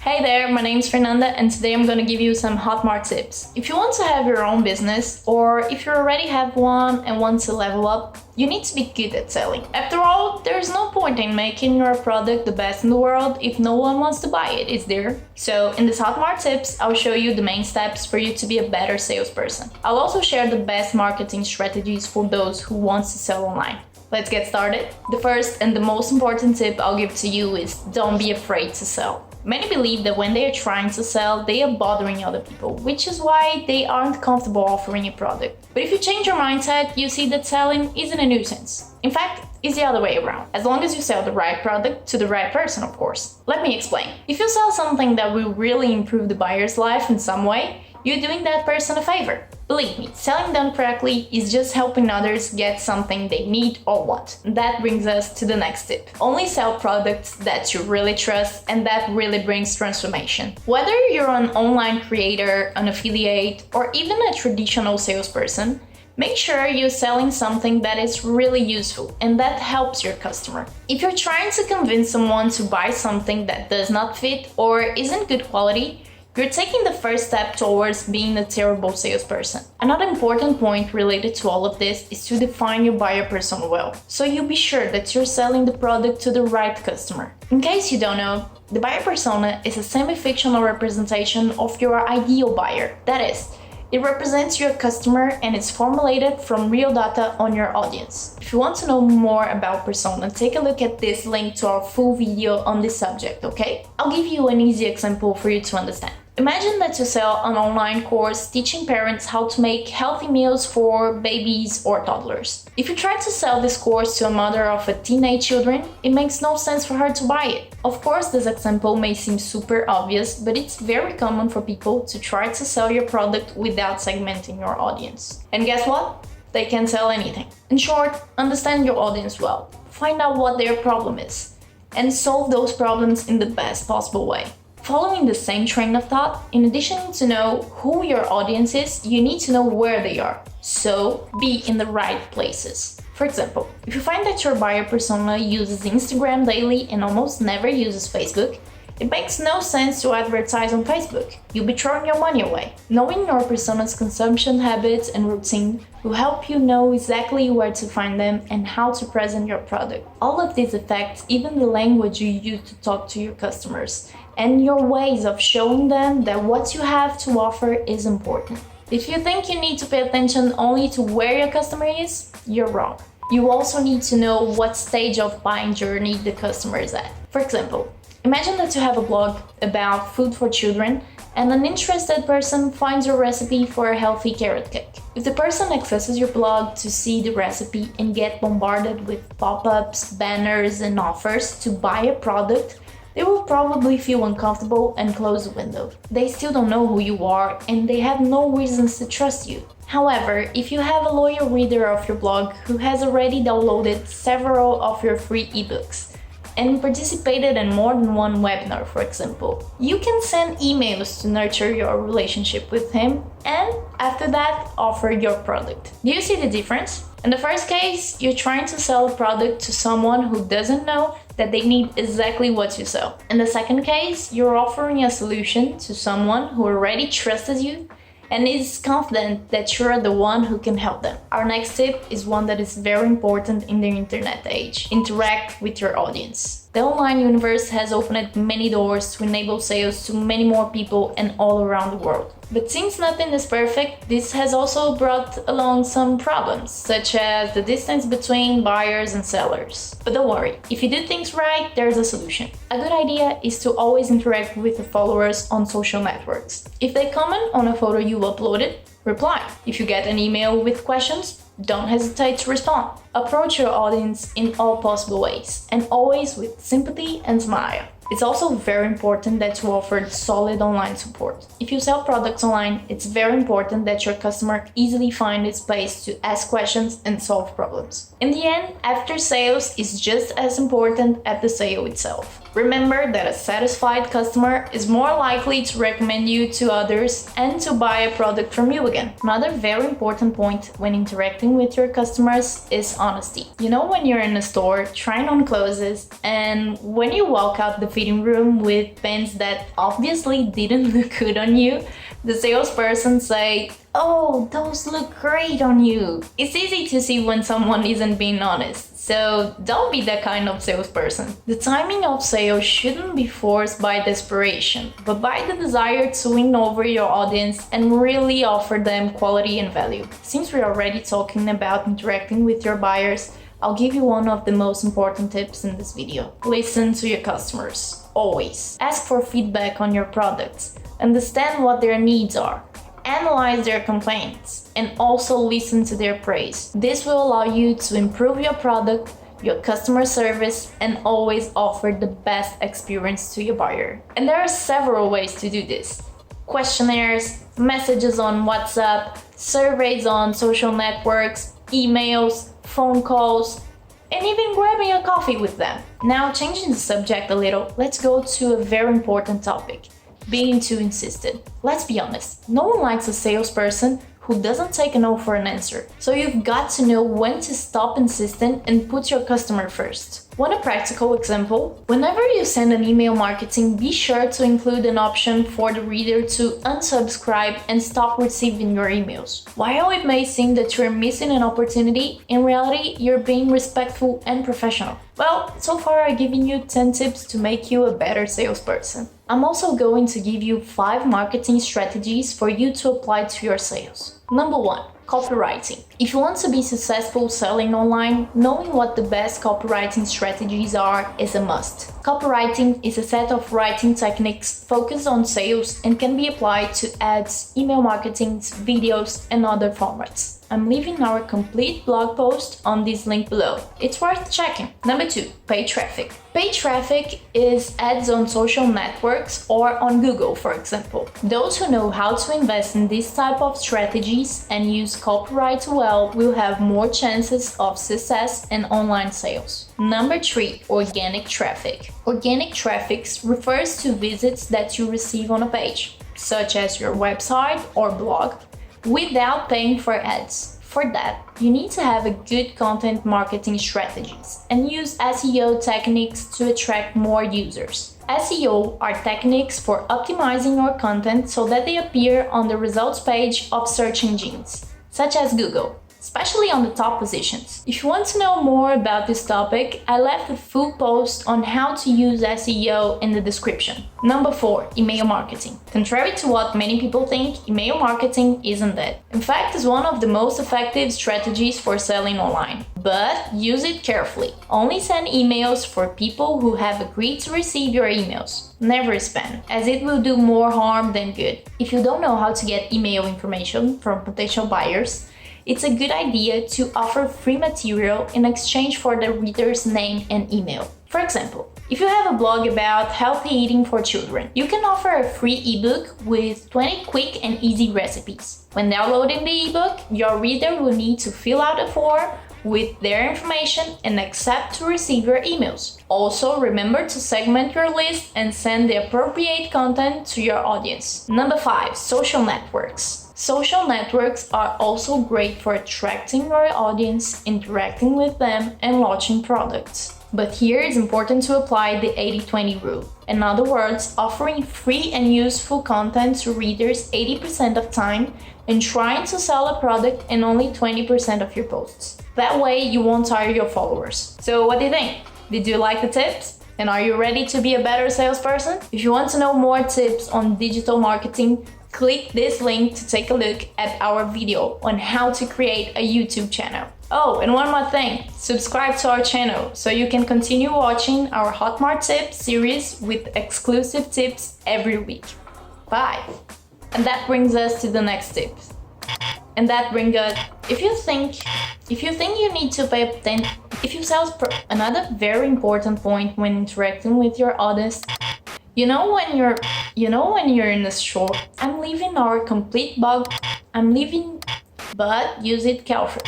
Hey there, my name's Fernanda and today I'm gonna give you some Hotmart tips. If you want to have your own business or if you already have one and want to level up, you need to be good at selling. After all, there's no point in making your product the best in the world if no one wants to buy it, is there? So in this Hotmart tips, I'll show you the main steps for you to be a better salesperson. I'll also share the best marketing strategies for those who want to sell online. Let's get started. The first and the most important tip I'll give to you is don't be afraid to sell. Many believe that when they are trying to sell, they are bothering other people, which is why they aren't comfortable offering a product. But if you change your mindset, you see that selling isn't a nuisance. In fact, it's the other way around, as long as you sell the right product to the right person, of course. Let me explain. If you sell something that will really improve the buyer's life in some way, you're doing that person a favor. Believe me, selling done correctly is just helping others get something they need or want. That brings us to the next tip. Only sell products that you really trust and that really brings transformation. Whether you're an online creator, an affiliate, or even a traditional salesperson, make sure you're selling something that is really useful and that helps your customer. If you're trying to convince someone to buy something that does not fit or isn't good quality, you're taking the first step towards being a terrible salesperson. Another important point related to all of this is to define your buyer persona well, so you'll be sure that you're selling the product to the right customer. In case you don't know, the buyer persona is a semi-fictional representation of your ideal buyer. That is, it represents your customer and is formulated from real data on your audience. If you want to know more about persona, take a look at this link to our full video on this subject, okay? I'll give you an easy example for you to understand. Imagine that you sell an online course teaching parents how to make healthy meals for babies or toddlers. If you try to sell this course to a mother of a teenage children, it makes no sense for her to buy it. Of course, this example may seem super obvious, but it's very common for people to try to sell your product without segmenting your audience. And guess what? They can sell anything. In short, understand your audience well, find out what their problem is, and solve those problems in the best possible way. Following the same train of thought, in addition to know who your audience is, you need to know where they are. So, be in the right places. For example, if you find that your buyer persona uses Instagram daily and almost never uses Facebook, it makes no sense to advertise on Facebook. You'll be throwing your money away. Knowing your persona's consumption habits and routine will help you know exactly where to find them and how to present your product. All of this affects even the language you use to talk to your customers and your ways of showing them that what you have to offer is important. If you think you need to pay attention only to where your customer is, you're wrong. You also need to know what stage of buying journey the customer is at. For example, imagine that you have a blog about food for children and an interested person finds your recipe for a healthy carrot cake. If the person accesses your blog to see the recipe and get bombarded with pop-ups, banners, and offers to buy a product, they will probably feel uncomfortable and close the window. They still don't know who you are and they have no reasons to trust you. However, if you have a loyal reader of your blog who has already downloaded several of your free ebooks and participated in more than one webinar, for example, you can send emails to nurture your relationship with him and after that, offer your product. Do you see the difference? In the first case, you're trying to sell a product to someone who doesn't know that they need exactly what you sell. In the second case, you're offering a solution to someone who already trusts you and is confident that you're the one who can help them. Our next tip is one that is very important in the internet age. Interact with your audience. The online universe has opened many doors to enable sales to many more people and all around the world. But since nothing is perfect, this has also brought along some problems, such as the distance between buyers and sellers. But don't worry, if you do things right, there's a solution. A good idea is to always interact with your followers on social networks. If they comment on a photo you uploaded, reply. If you get an email with questions, don't hesitate to respond. Approach your audience in all possible ways, and always with sympathy and smile. It's also very important that you offer solid online support. If you sell products online, it's very important that your customer easily find a space to ask questions and solve problems. In the end, after sales is just as important as the sale itself. Remember that a satisfied customer is more likely to recommend you to others and to buy a product from you again. Another very important point when interacting with your customers is honesty. You know, when you're in a store trying on clothes and when you walk out the fitting room with pants that obviously didn't look good on you, the salesperson say, "Oh, those look great on you." It's easy to see when someone isn't being honest, so don't be that kind of salesperson. The timing of sales shouldn't be forced by desperation, but by the desire to win over your audience and really offer them quality and value. Since we're already talking about interacting with your buyers, I'll give you one of the most important tips in this video. Listen to your customers, always. Ask for feedback on your products. Understand what their needs are. Analyze their complaints and also listen to their praise. This will allow you to improve your product, your customer service, and always offer the best experience to your buyer. And there are several ways to do this. Questionnaires, messages on WhatsApp, surveys on social networks, emails, phone calls, and even grabbing a coffee with them. Now, changing the subject a little, let's go to a very important topic. Being too insistent. Let's be honest, no one likes a salesperson who doesn't take a no for an answer. So you've got to know when to stop insisting and put your customer first. Want a practical example? Whenever you send an email marketing, be sure to include an option for the reader to unsubscribe and stop receiving your emails. While it may seem that you're missing an opportunity, in reality, you're being respectful and professional. Well, so far I've given you 10 tips to make you a better salesperson. I'm also going to give you 5 marketing strategies for you to apply to your sales. Number 1. Copywriting. If you want to be successful selling online, knowing what the best copywriting strategies are is a must. Copywriting is a set of writing techniques focused on sales and can be applied to ads, email marketing, videos, and other formats. I'm leaving our complete blog post on this link below. It's worth checking. Number 2, paid traffic. Paid traffic is ads on social networks or on Google, for example. Those who know how to invest in this type of strategies and use copyright well will have more chances of success in online sales. Number 3, organic traffic. Organic traffic refers to visits that you receive on a page, such as your website or blog, without paying for ads. For that, you need to have a good content marketing strategies and use SEO techniques to attract more users. SEO are techniques for optimizing your content so that they appear on the results page of search engines, such as Google, especially on the top positions. If you want to know more about this topic, I left a full post on how to use SEO in the description. Number 4, email marketing. Contrary to what many people think, email marketing isn't dead. In fact, it's one of the most effective strategies for selling online. But use it carefully. Only send emails for people who have agreed to receive your emails. Never spam, as it will do more harm than good. If you don't know how to get email information from potential buyers, it's a good idea to offer free material in exchange for the reader's name and email. For example, if you have a blog about healthy eating for children, you can offer a free ebook with 20 quick and easy recipes. When downloading the ebook, your reader will need to fill out a form with their information and accept to receive your emails. Also, remember to segment your list and send the appropriate content to your audience. Number 5, social networks. Social networks are also great for attracting your audience, interacting with them, and launching products. But here it's important to apply the 80-20 rule. In other words, offering free and useful content to readers 80% of time and trying to sell a product in only 20% of your posts. That way you won't tire your followers. So what do you think? Did you like the tips? And are you ready to be a better salesperson? If you want to know more tips on digital marketing, click this link to take a look at our video on how to create a YouTube channel. Oh, and one more thing, subscribe to our channel so you can continue watching our Hotmart tips series with exclusive tips every week. Bye! And that brings us to the next tip. And that brings us, if you think you need to pay attention, another very important point when interacting with your audience. You know when you're in a store, I'm leaving our complete blog, but use it carefully.